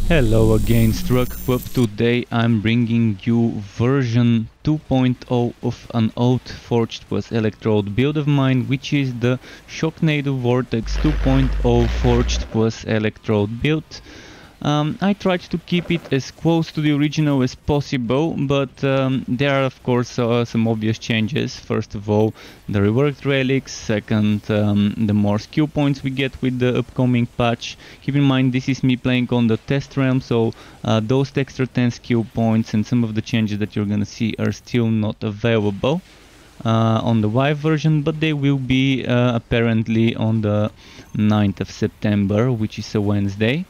Hello again, Struck. Today I'm bringing you version 2.0 of an old Forged plus Electrode build of mine, which is the Shocknado Vortex 2.0 Forged plus Electrode build. I tried to keep it as close to the original as possible, but there are of course some obvious changes. First of all, the reworked relics. Second, the more skill points we get with the upcoming patch. Keep in mind this is me playing on the test realm, so those extra 10 skill points and some of the changes that you're gonna see are still not available on the Vive version, but they will be apparently on the 9th of September, which is a Wednesday.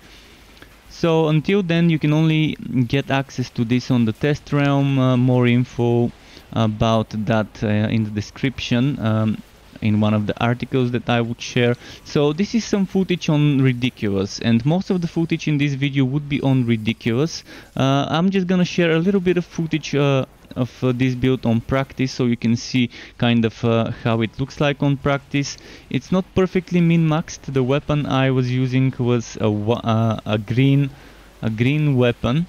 So until then you can only get access to this on the test realm. More info about that in the description in one of the articles that I would share. So this is some footage on Ridiculous, and most of the footage in this video would be on Ridiculous. I'm just gonna share a little bit of footage of this build on practice, so you can see kind of how it looks like on practice. It's not perfectly min-maxed. The weapon I was using was a green weapon,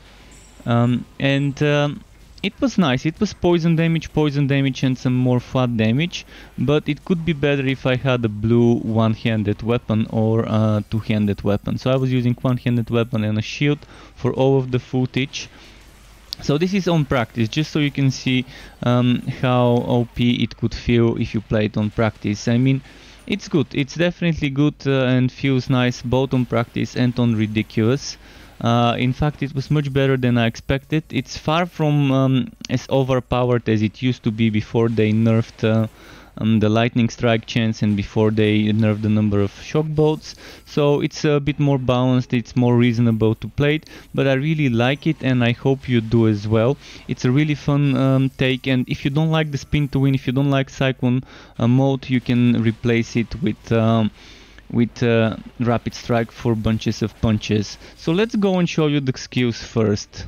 and it was nice. It was poison damage and some more flat damage, but it could be better if I had a blue one-handed weapon or a two-handed weapon. So I was using one-handed weapon and a shield for all of the footage. So this is on practice, just so you can see how OP it could feel if you play it on practice. I mean, it's good. It's definitely good and feels nice both on practice and on Ridiculous. In fact, it was much better than I expected. It's far from as overpowered as it used to be before they nerfed the lightning strike chance and before they nerfed the number of shock bolts. So it's a bit more balanced, it's more reasonable to play it, but I really like it and I hope you do as well. It's a really fun take, and if you don't like the spin to win, if you don't like Cyclone mode, you can replace it with rapid strike for bunches of punches. So let's go and show you the skills first.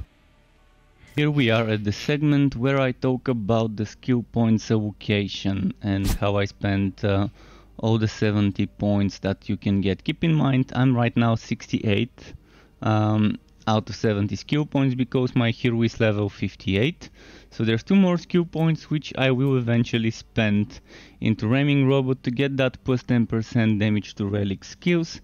Here we are at the segment where I talk about the skill points allocation and how I spent all the 70 points that you can get. Keep in mind I'm right now 68 out of 70 skill points because my hero is level 58. So there's 2 more skill points which I will eventually spend into Ramming Robot to get that plus 10% damage to relic skills.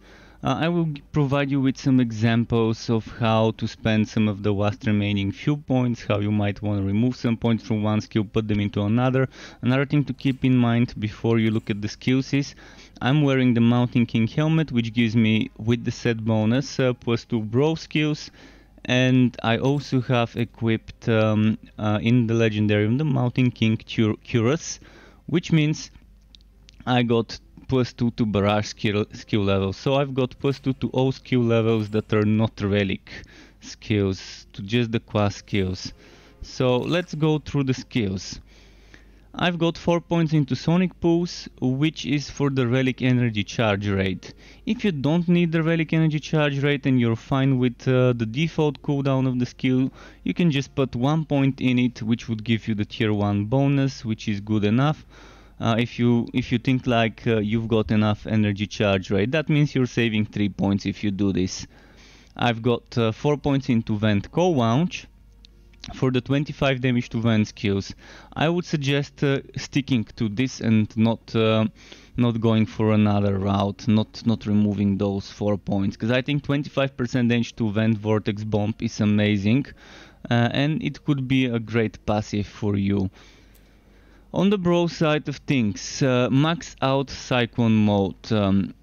I will provide you with some examples of how to spend some of the last remaining few points, how you might want to remove some points from one skill, put them into another. Another thing to keep in mind before you look at the skills is I'm wearing the Mountain King helmet, which gives me with the set bonus plus 2 bro skills, and I also have equipped in the Legendarium the Mountain King Cuirass, which means I got plus 2 to barrage skill levels. So I've got plus 2 to all skill levels that are not relic skills, to just the class skills. So let's go through the skills. I've got 4 points into Sonic Pulse, which is for the relic energy charge rate. If you don't need the relic energy charge rate and you're fine with the default cooldown of the skill, you can just put 1 point in it, which would give you the tier 1 bonus, which is good enough. If you think like you've got enough energy charge rate, that means you're saving 3 points if you do this. I've got 4 points into Vent Cold Launch for the 25 damage to Vent skills. I would suggest sticking to this and not going for another route, not removing those 4 points, because I think 25% damage to Vent Vortex Bomb is amazing, and it could be a great passive for you. On the bro side of things, max out Cyclone mode.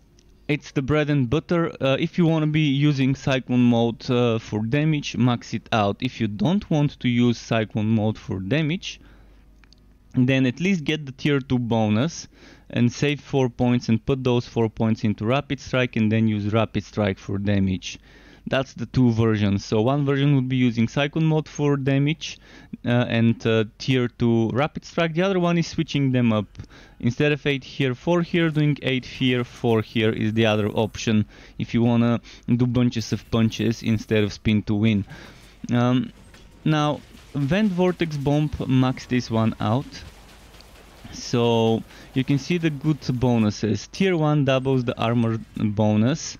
It's the bread and butter. If you want to be using Cyclone mode for damage, max it out. If you don't want to use Cyclone mode for damage, then at least get the tier 2 bonus and save 4 points and put those 4 points into rapid strike and then use rapid strike for damage. That's the 2 versions. So one version would be using Cyclone mode for damage and tier 2 rapid strike. The other one is switching them up. Instead of 8 here, 4 here, doing 8 here, 4 here is the other option if you wanna do bunches of punches instead of spin to win. Now, Vent Vortex Bomb max this one out. So you can see the good bonuses. Tier 1 doubles the armor bonus.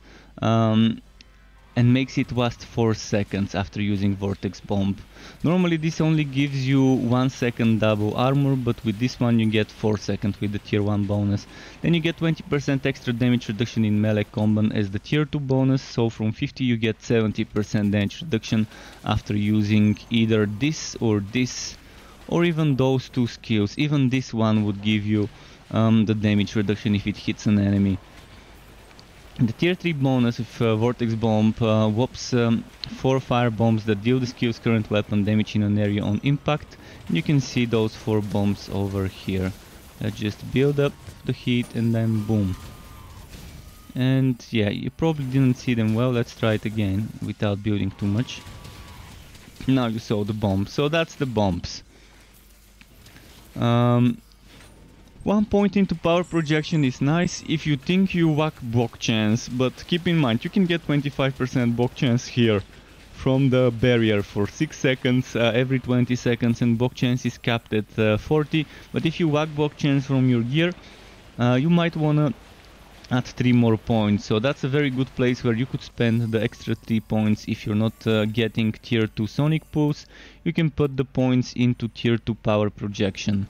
and makes it last 4 seconds after using Vortex Bomb. Normally this only gives you 1 second double armor, but with this one you get 4 seconds with the tier 1 bonus. Then you get 20% extra damage reduction in melee combat as the tier 2 bonus, so from 50 you get 70% damage reduction after using either this or even those two skills. Even this one would give you the damage reduction if it hits an enemy. The tier 3 bonus of Vortex Bomb whops 4 fire bombs that deal the skill's current weapon damage in an area on impact. And you can see those 4 bombs over here. Just build up the heat and then boom. And yeah, you probably didn't see them well. Let's try it again without building too much. Now you saw the bombs. So that's the bombs. 1 point into power projection is nice if you think you whack block chance, but keep in mind you can get 25% block chance here from the barrier for 6 seconds every 20 seconds, and block chance is capped at 40. But if you whack block chance from your gear, you might wanna add 3 more points. So that's a very good place where you could spend the extra 3 points. If you're not getting tier 2 sonic pulse, you can put the points into tier 2 power projection.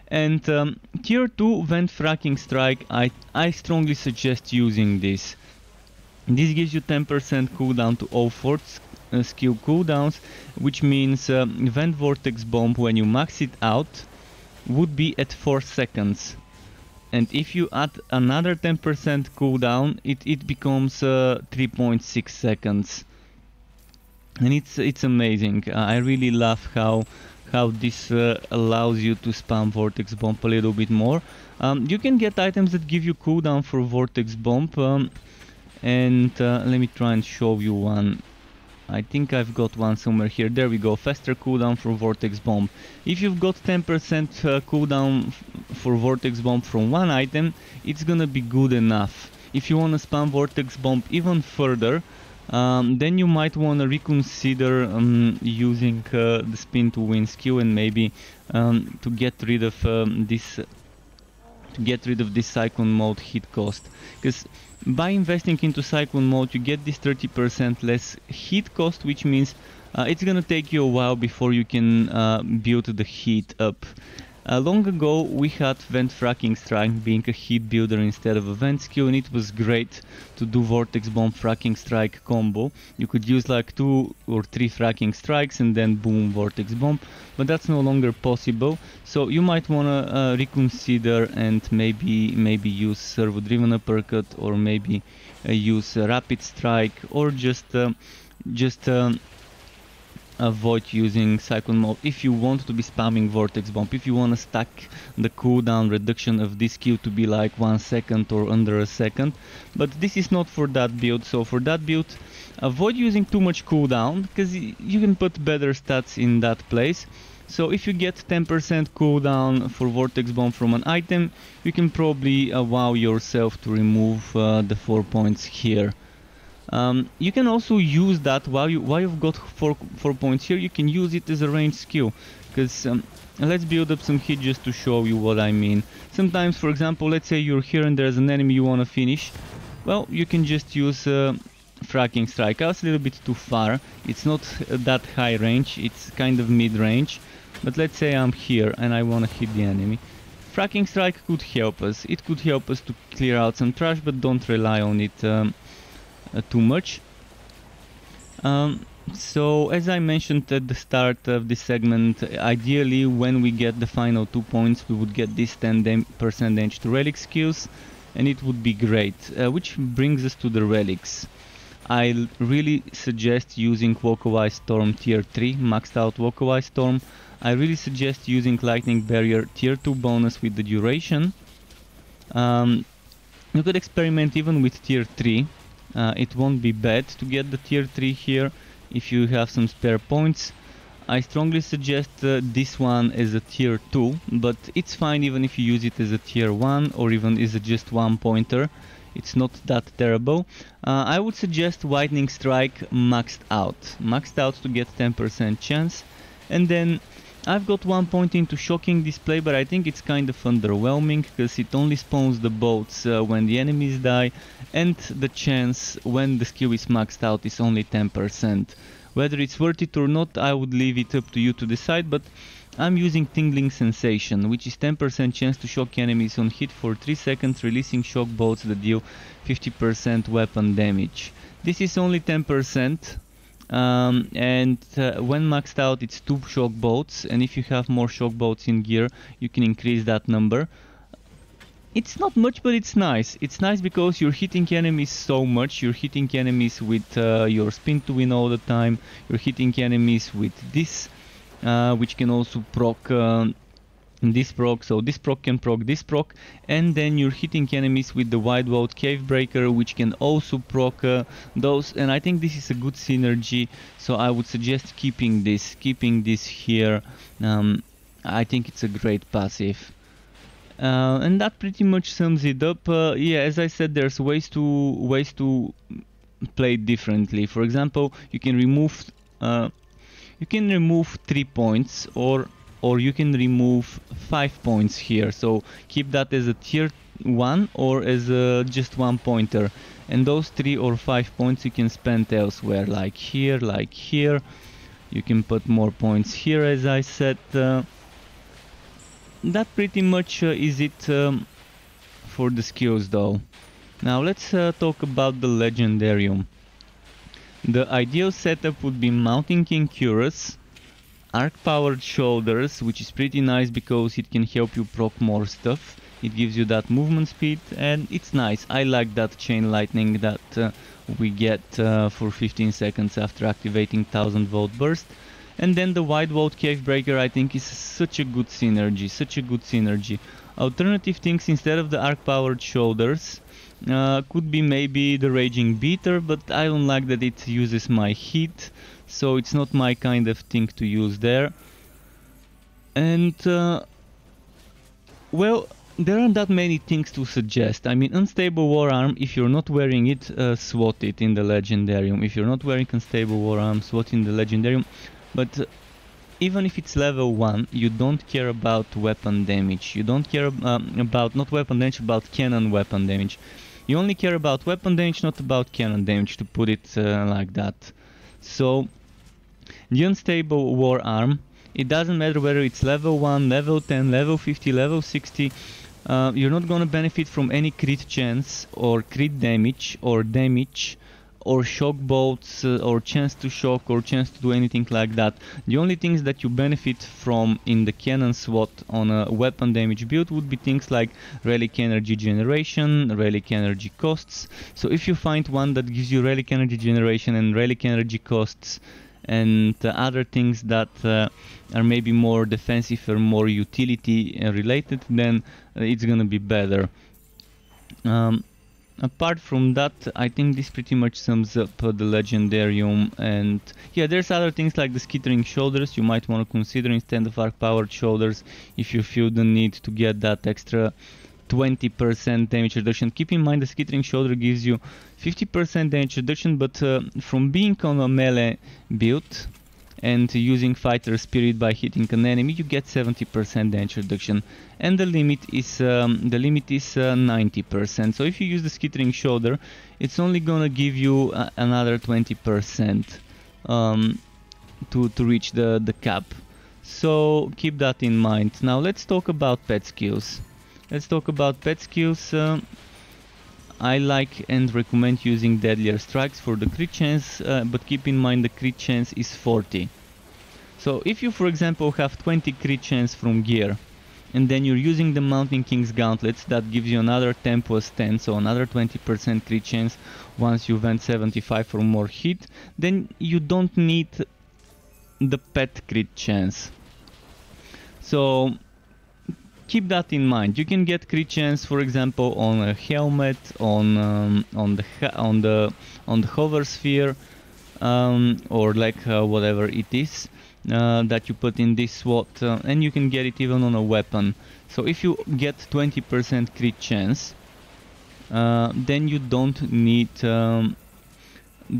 And tier 2 vent fracking strike, I strongly suggest using this. This gives you 10% cooldown to all 4 skill cooldowns, which means vent vortex bomb when you max it out would be at 4 seconds. And if you add another 10% cooldown, it becomes 3.6 seconds. And it's amazing. I really love how this allows you to spam Vortex Bomb a little bit more. You can get items that give you cooldown for Vortex Bomb, and let me try and show you one. I think I've got one somewhere here. There we go, faster cooldown for Vortex Bomb. If you've got 10% cooldown for Vortex Bomb from one item, it's gonna be good enough. If you wanna spam Vortex Bomb even further, then you might want to reconsider using the spin2win skill, and maybe to get rid of this cyclone mode hit cost, because by investing into cyclone mode you get this 30% less hit cost, which means it's gonna take you a while before you can build the heat up. Long ago we had vent fracking strike being a heat builder instead of a vent skill, and it was great to do Vortex Bomb fracking strike combo. You could use like 2 or 3 fracking strikes and then boom Vortex Bomb, but that's no longer possible. So you might wanna reconsider and maybe use servo driven uppercut, or maybe use rapid strike, or just avoid using cyclone mode if you want to be spamming Vortex Bomb. If you want to stack the cooldown reduction of this skill to be like 1 second or under a second, but this is not for that build. So for that build, avoid using too much cooldown, because you can put better stats in that place. So if you get 10% cooldown for Vortex Bomb from an item, you can probably allow yourself to remove the 4 points here. You can also use that while you've got 4 points here. You can use it as a ranged skill, because let's build up some hit just to show you what I mean. Sometimes, for example, let's say you're here and there's an enemy you want to finish. Well, you can just use fracking strike. I was a little bit too far. It's not that high range, it's kind of mid range, but let's say I'm here and I want to hit the enemy. Fracking strike could help us. It could help us to clear out some trash, but don't rely on it too much. So as I mentioned at the start of this segment, ideally when we get the final 2 points we would get this 10% damage to relic skills, and it would be great. Which brings us to the relics. I really suggest using Localized Storm tier 3, maxed out Localized Storm. I really suggest using Lightning Barrier tier 2 bonus with the duration. You could experiment even with tier 3. It won't be bad to get the tier 3 here if you have some spare points. I strongly suggest this one as a tier 2, but it's fine even if you use it as a tier 1 or even as a just 1 pointer. It's not that terrible. I would suggest Lightning Strike maxed out to get 10% chance, and then I've got 1 point into shocking display, but I think it's kind of underwhelming because it only spawns the boats when the enemies die, and the chance when the skill is maxed out is only 10%. Whether it's worth it or not, I would leave it up to you to decide, but I'm using Tingling Sensation, which is 10% chance to shock enemies on hit for 3 seconds, releasing shock bolts that deal 50% weapon damage. This is only 10%, and when maxed out it's 2 shock bolts, and if you have more shock bolts in gear you can increase that number. It's not much, but it's nice. It's nice because you're hitting enemies so much. You're hitting enemies with your spin2win all the time. You're hitting enemies with this, which can also proc this proc, so this proc can proc this proc, and then you're hitting enemies with the Wideload Cavebreaker, which can also proc those, and I think this is a good synergy, so I would suggest keeping this here. I think it's a great passive. And that pretty much sums it up. Yeah, as I said, there's ways to play it differently. For example, you can remove 3 points, or you can remove 5 points here. So keep that as a tier 1 or as just 1 pointer. And those 3 or 5 points you can spend elsewhere, like here, like here. You can put more points here, as I said. That pretty much is it for the skills though. Now let's talk about the Legendarium. The ideal setup would be Mountain King Cuirass, arc-powered shoulders, which is pretty nice because it can help you proc more stuff. It gives you that movement speed, and it's nice. I like that chain lightning that we get for 15 seconds after activating 1000 volt burst. And then the Wideload Cavebreaker I think is such a good synergy, Alternative things instead of the arc-powered shoulders could be maybe the Raging Beater, but I don't like that it uses my heat, so it's not my kind of thing to use there. And well, there aren't that many things to suggest. I mean, Unstable Wararm, if you're not wearing it, SWAT it in the Legendarium. If you're not wearing Unstable Wararm, SWAT in the Legendarium. But even if it's level 1, you don't care about weapon damage. You don't care about, not weapon damage, about cannon weapon damage. You only care about weapon damage, not about cannon damage, to put it like that. So, the Unstable Wararm, it doesn't matter whether it's level 1, level 10, level 50, level 60, you're not gonna benefit from any crit chance, or crit damage, or shock bolts, or chance to shock, or chance to do anything like that. The only things that you benefit from in the cannon SWAT on a weapon damage build would be things like relic energy generation, relic energy costs. So if you find one that gives you relic energy generation and relic energy costs, and other things that are maybe more defensive or more utility related, then it's gonna be better. Apart from that, I think this pretty much sums up the Legendarium, and yeah, there's other things like the Skittering Shoulders you might want to consider instead of arc-powered shoulders if you feel the need to get that extra 20% damage reduction. Keep in mind the Skittering Shoulder gives you 50% damage reduction, but from being on a melee build and using fighter spirit by hitting an enemy, you get 70% damage reduction, and the limit is 90%. So if you use the Skittering Shoulder, it's only gonna give you another 20% to reach the cap. So keep that in mind. Now let's talk about pet skills. I like and recommend using Deadlier Strikes for the crit chance, but keep in mind the crit chance is 40. So if you, for example, have 20 crit chance from gear, and then you're using the Mountain King's Gauntlets, that gives you another 10 plus 10, so another 20% crit chance once you vent 75 or more hit, then you don't need the pet crit chance. So keep that in mind. You can get crit chance, for example, on a helmet, on the hover sphere, or like whatever it is that you put in this SWAT, and you can get it even on a weapon. So if you get 20% crit chance, then you don't need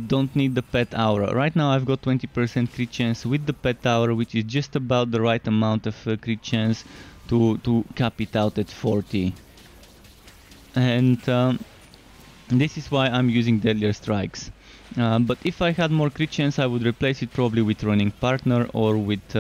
don't need the pet aura. Right now I've got 20% crit chance with the pet aura, which is just about the right amount of crit chance to cap it out at 40. And this is why I'm using Deadlier Strikes. But if I had more crit chance, I would replace it probably with Running Partner or with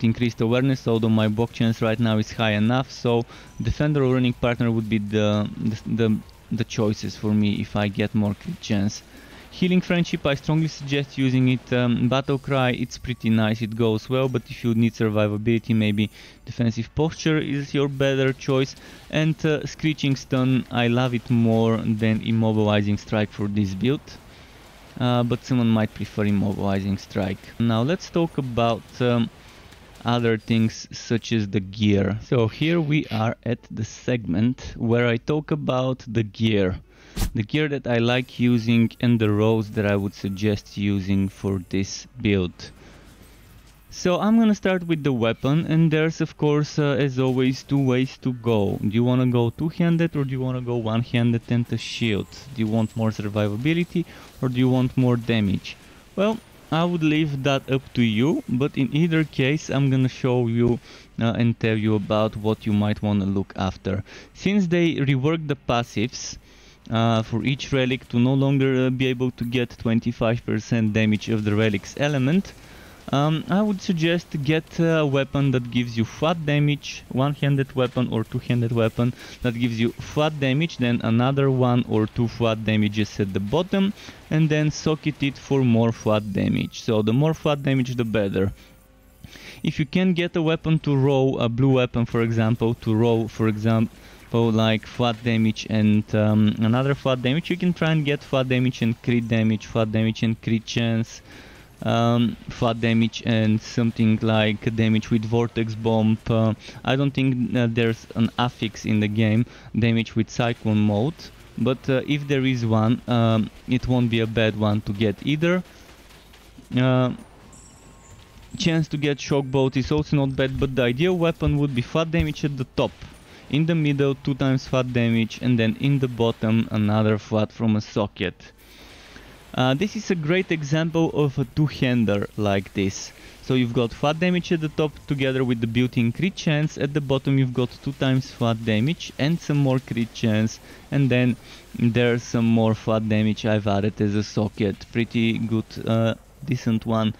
increased awareness, although my block chance right now is high enough, so Defender or Running Partner would be the choices for me if I get more crit chance. Healing Friendship, I strongly suggest using it. Battle Cry, it's pretty nice, it goes well, but if you need survivability, maybe Defensive Posture is your better choice. And Screeching Stun, I love it more than Immobilizing Strike for this build. But someone might prefer Immobilizing Strike. Now let's talk about other things such as the gear. So here we are at the segment where I talk about the gear. The gear that I like using and the roles that I would suggest using for this build. So I'm gonna start with the weapon, and there's of course as always two ways to go. Do you wanna go two-handed or do you wanna go one-handed and a shield? Do you want more survivability or do you want more damage? Well, I would leave that up to you, but in either case I'm gonna show you and tell you about what you might wanna look after. Since they reworked the passives for each relic to no longer be able to get 25% damage of the relic's element, I would suggest get a weapon that gives you flat damage, one-handed weapon or two-handed weapon that gives you flat damage, then another one or two flat damages at the bottom, and then socket it for more flat damage. So the more flat damage the better. If you can get a weapon to roll, a blue weapon for example, to roll for example like flat damage and another flat damage, you can try and get flat damage and crit damage, flat damage and crit chance, flat damage and something like damage with Vortex Bomb. I don't think there's an affix in the game, damage with Cyclone Mode, but if there is one, it won't be a bad one to get either. Chance to get Shock Bolt is also not bad, but the ideal weapon would be flat damage at the top. In the middle 2 times flat damage, and then in the bottom another flat from a socket. This is a great example of a two-hander like this. So you've got flat damage at the top together with the built-in crit chance, at the bottom you've got 2 times flat damage and some more crit chance, and then there's some more flat damage I've added as a socket. Pretty good, decent one.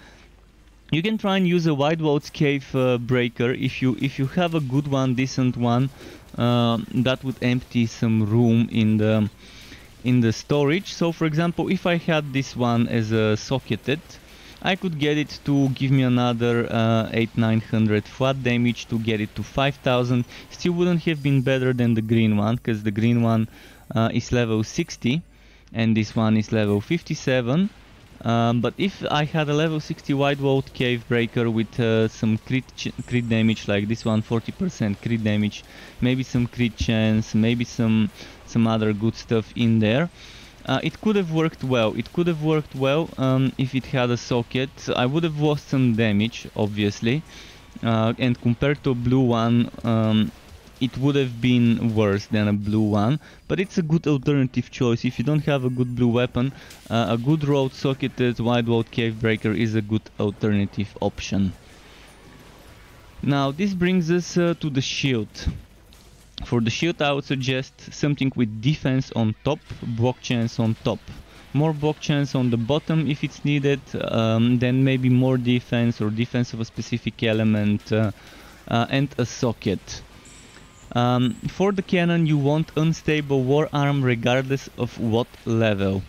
You can try and use a Wideload Cavebreaker if you have a good one, decent one, that would empty some room in the storage. So for example, if I had this one as a socketed, I could get it to give me another 800-900 flat damage to get it to 5000. Still wouldn't have been better than the green one, because the green one is level 60 and this one is level 57. But if I had a level 60 Wideload Cavebreaker with some crit damage like this one, 40% crit damage, maybe some crit chance, maybe some other good stuff in there, it could have worked well. It could have worked well if it had a socket. I would have lost some damage, obviously, and compared to a blue one, it would have been worse than a blue one, but it's a good alternative choice. If you don't have a good blue weapon, a good road socketed Wideload Cavebreaker is a good alternative option. Now this brings us to the shield. For the shield I would suggest something with defense on top, block chance on top. More block chance on the bottom if it's needed, then maybe more defense or defense of a specific element, and a socket. For the cannon you want unstable war arm regardless of what level,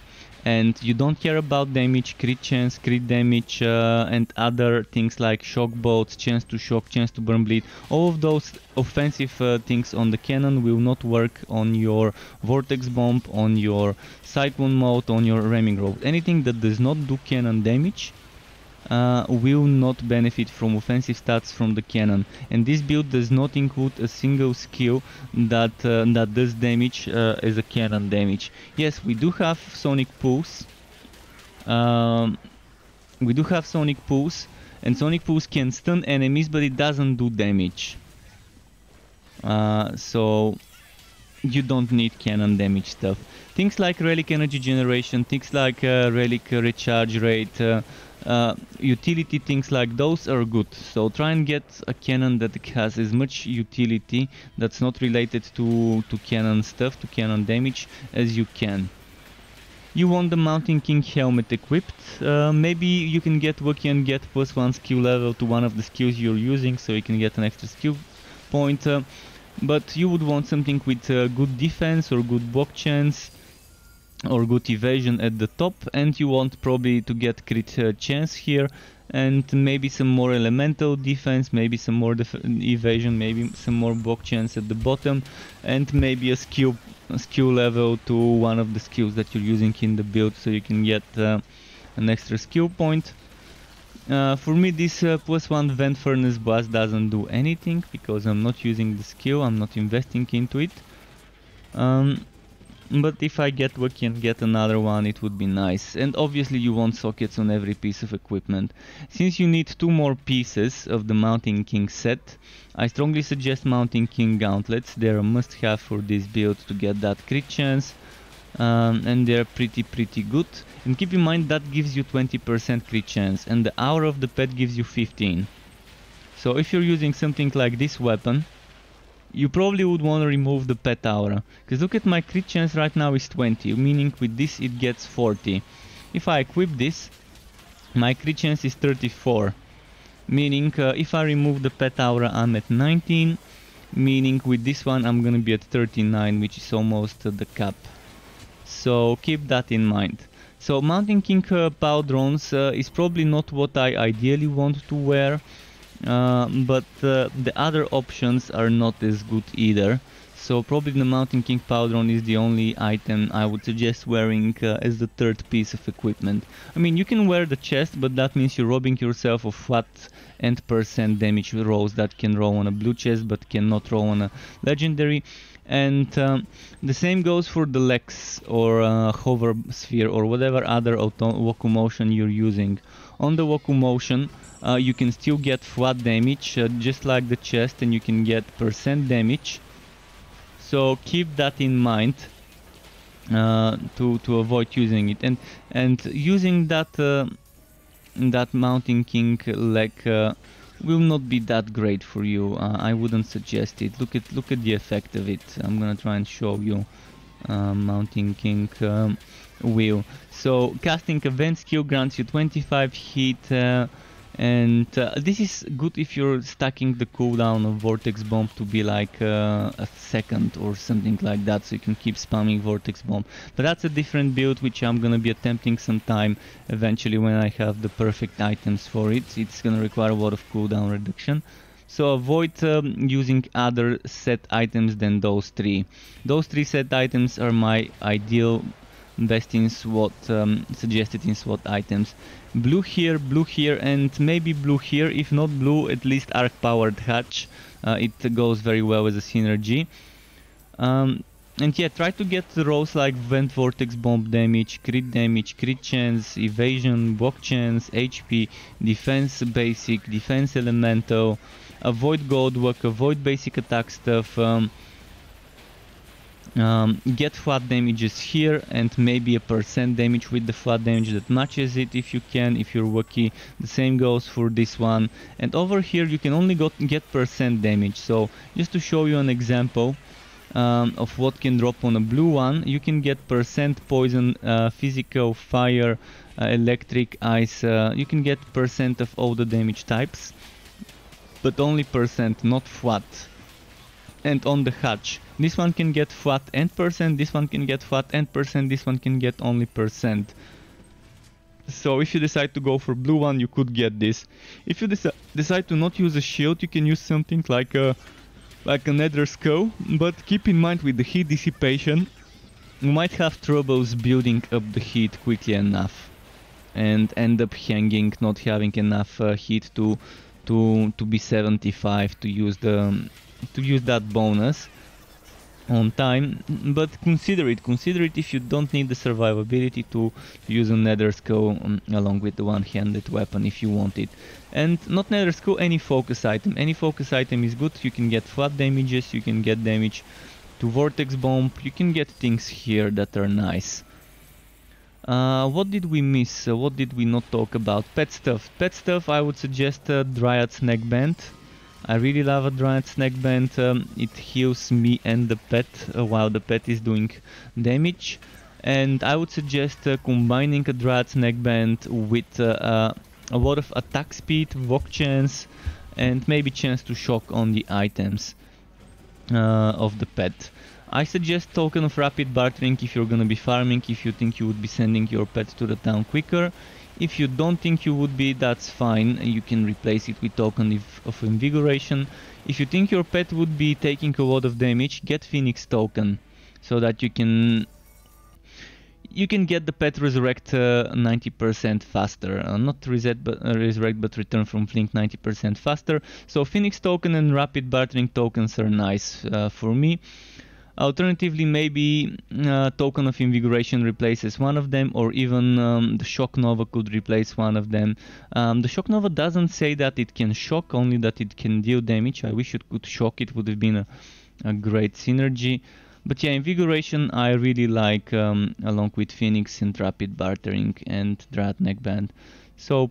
and you don't care about damage, crit chance, crit damage, and other things like shock bolts, chance to shock, chance to burn bleed. All of those offensive things on the cannon will not work on your Vortex Bomb, on your Cyclone Mode, on your Ramming Road. Anything that does not do cannon damage will not benefit from offensive stats from the cannon, and this build does not include a single skill that does damage as a cannon damage. Yes, we do have Sonic Pulse. And Sonic Pulse can stun enemies, but it doesn't do damage. So you don't need cannon damage stuff. Things like relic energy generation, things like relic recharge rate, utility, things like those are good. So try and get a cannon that has as much utility that's not related to cannon stuff, to cannon damage, as you can. You want the Mountain King helmet equipped. Maybe you can get lucky and get +1 skill level to one of the skills you're using, so you can get an extra skill point. But you would want something with good defense or good block chance or good evasion at the top, and you want probably to get crit chance here, and maybe some more elemental defense, maybe some more evasion, maybe some more block chance at the bottom, and maybe a skill level to one of the skills that you're using in the build, so you can get an extra skill point. For me, this +1 Vent Furnace Blast doesn't do anything because I'm not using the skill, I'm not investing into it. But if I get lucky and get another one, it would be nice. And obviously you want sockets on every piece of equipment. Since you need 2 more pieces of the Mountain King set, I strongly suggest Mountain King gauntlets. They're a must-have for this build to get that crit chance. And they're pretty good. And keep in mind that gives you 20% crit chance, and the aura of the pet gives you 15. So if you're using something like this weapon, you probably would want to remove the pet aura, because look at my crit chance right now is 20, meaning with this it gets 40. If I equip this, my crit chance is 34, meaning if I remove the pet aura I'm at 19, meaning with this one I'm gonna be at 39, which is almost the cap. So keep that in mind. So Mountain King powdrons is probably not what I ideally want to wear. But the other options are not as good either, so probably the Mountain King Powdron is the only item I would suggest wearing as the third piece of equipment. I mean, you can wear the chest, but that means you're robbing yourself of flat and % damage rolls that can roll on a blue chest but cannot roll on a legendary. And the same goes for the legs or hover sphere or whatever other locomotion you're using. On the locomotion, you can still get flat damage just like the chest, and you can get % damage. So keep that in mind to avoid using it. And using that Mountain King leg will not be that great for you. I wouldn't suggest it. Look at the effect of it. I'm gonna try and show you Mountain King wheel. So casting event skill grants you 25 hit, and this is good if you're stacking the cooldown of Vortex Bomb to be like a second or something like that, so you can keep spamming Vortex Bomb. But that's a different build which I'm gonna be attempting sometime eventually when I have the perfect items for it. It's gonna require a lot of cooldown reduction. So avoid using other set items than those 3. Those 3 set items are my ideal best in SWAT, suggested in SWAT items. Blue here, and maybe blue here. If not blue, at least arc powered hatch. It goes very well as a synergy. And yeah, try to get the rolls like Vent Vortex Bomb damage, crit chance, evasion, block chance, HP, defense basic, defense elemental. Avoid gold work, avoid basic attack stuff. Get flat damages here, and maybe a % damage with the flat damage that matches it if you can, if you're lucky. The same goes for this one. And over here you can only get % damage. So just to show you an example of what can drop on a blue one, you can get % poison, physical, fire, electric, ice. You can get % of all the damage types, but only %, not flat. And on the hatch, this one can get flat and %, this one can get flat and %, this one can get only %. So if you decide to go for blue one, you could get this. If you decide to not use a shield, you can use something like a nether skull, but keep in mind with the heat dissipation, you might have troubles building up the heat quickly enough and end up hanging, not having enough heat to be 75 to use that bonus on time. But consider it if you don't need the survivability to use a nether skull along with the one-handed weapon if you want it. And not nether skull, any focus item is good. You can get flat damages, you can get damage to Vortex Bomb, you can get things here that are nice. What did we miss? What did we not talk about? Pet stuff. Pet stuff, I would suggest a Dryad's neckband. I really love a Dryad's neckband. It heals me and the pet while the pet is doing damage. And I would suggest combining a Dryad's neckband with a lot of attack speed, walk chance, and maybe chance to shock on the items of the pet. I suggest token of rapid bartering if you're gonna be farming, if you think you would be sending your pet to the town quicker. If you don't think you would be, that's fine, you can replace it with token of invigoration. If you think your pet would be taking a lot of damage, get Phoenix token, so that you can get the pet resurrect 90% faster. Not reset, but resurrect, but return from Flink 90% faster. So Phoenix token and rapid bartering tokens are nice for me. Alternatively, maybe token of invigoration replaces one of them, or even the Shocknado could replace one of them. The Shocknado doesn't say that it can shock, only that it can deal damage. I wish it could shock, it would have been a great synergy. But yeah, invigoration I really like, along with Phoenix and rapid bartering and Dryad neckband. So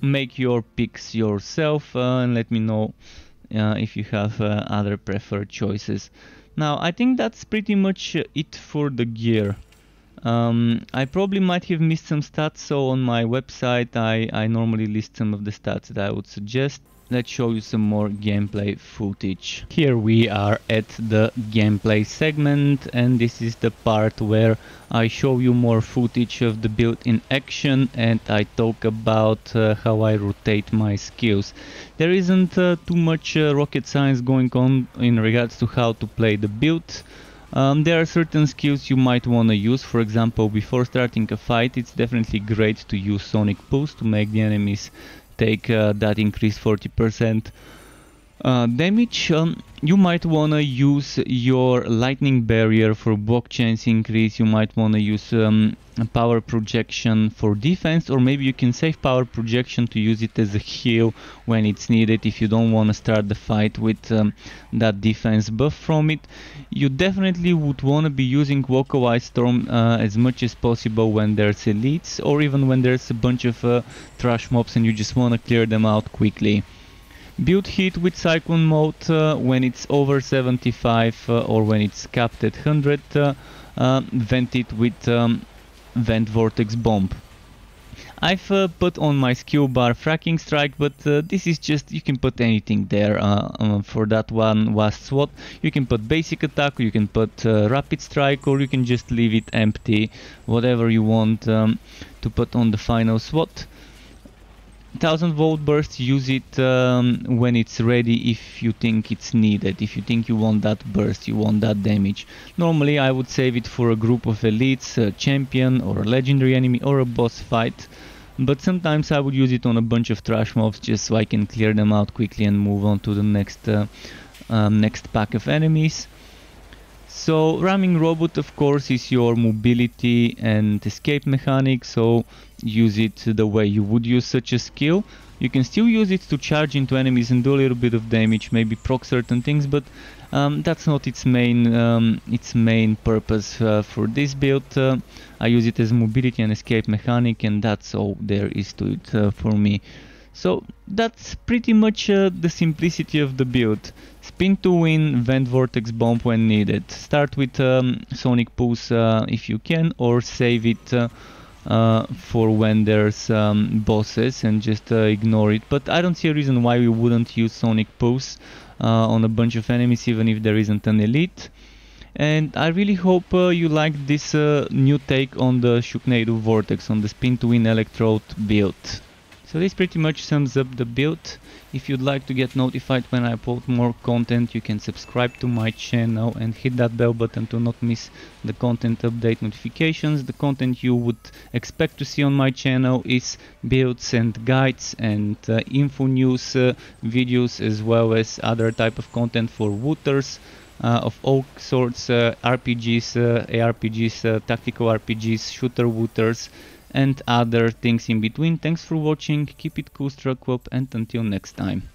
make your picks yourself and let me know if you have other preferred choices. Now I think that's pretty much it for the gear. I probably might have missed some stats, so on my website I normally list some of the stats that I would suggest. Let's show you some more gameplay footage. Here we are at the gameplay segment, and this is the part where I show you more footage of the build in action, and I talk about how I rotate my skills. There isn't too much rocket science going on in regards to how to play the build. There are certain skills you might want to use. For example, before starting a fight, it's definitely great to use Sonic Pulse to make the enemies take that increased 40% damage. You might want to use your Lightning Barrier for block chance increase. You might want to use power projection for defense, or maybe you can save power projection to use it as a heal when it's needed if you don't want to start the fight with that defense buff from it. You definitely would want to be using Localized Storm as much as possible when there's elites, or even when there's a bunch of trash mobs and you just want to clear them out quickly. Build hit with Cyclone Mode when it's over 75 or when it's capped at 100. Vent it with Vent Vortex Bomb. I've put on my skill bar Fracking Strike, but this is just, you can put anything there for that one last slot. You can put basic attack, or you can put rapid strike, or you can just leave it empty, whatever you want to put on the final slot. 1000 volt burst, use it when it's ready if you think it's needed, if you think you want that burst, you want that damage. Normally I would save it for a group of elites, a champion or a legendary enemy or a boss fight, but sometimes I would use it on a bunch of trash mobs just so I can clear them out quickly and move on to the next pack of enemies. So ramming robot, of course, is your mobility and escape mechanic, so use it the way you would use such a skill. You can still use it to charge into enemies and do a little bit of damage, maybe proc certain things, but that's not its main purpose for this build. I use it as mobility and escape mechanic, and that's all there is to it for me. So that's pretty much the simplicity of the build. Spin to win, vent Vortex Bomb when needed. Start with Sonic Pulse if you can, or save it for when there's bosses and just ignore it. But I don't see a reason why we wouldn't use Sonic Pulse on a bunch of enemies, even if there isn't an elite. And I really hope you like this new take on the Shocknado Vortex, on the Spin to Win Electrode build. So this pretty much sums up the build. If you'd like to get notified when I upload more content, you can subscribe to my channel and hit that bell button to not miss the content update notifications. The content you would expect to see on my channel is builds and guides and info news videos, as well as other type of content for wooters of all sorts, RPGs, ARPGs, tactical RPGs, shooter wooters, and other things in between. Thanks for watching, keep it cool, Struck Up, and until next time.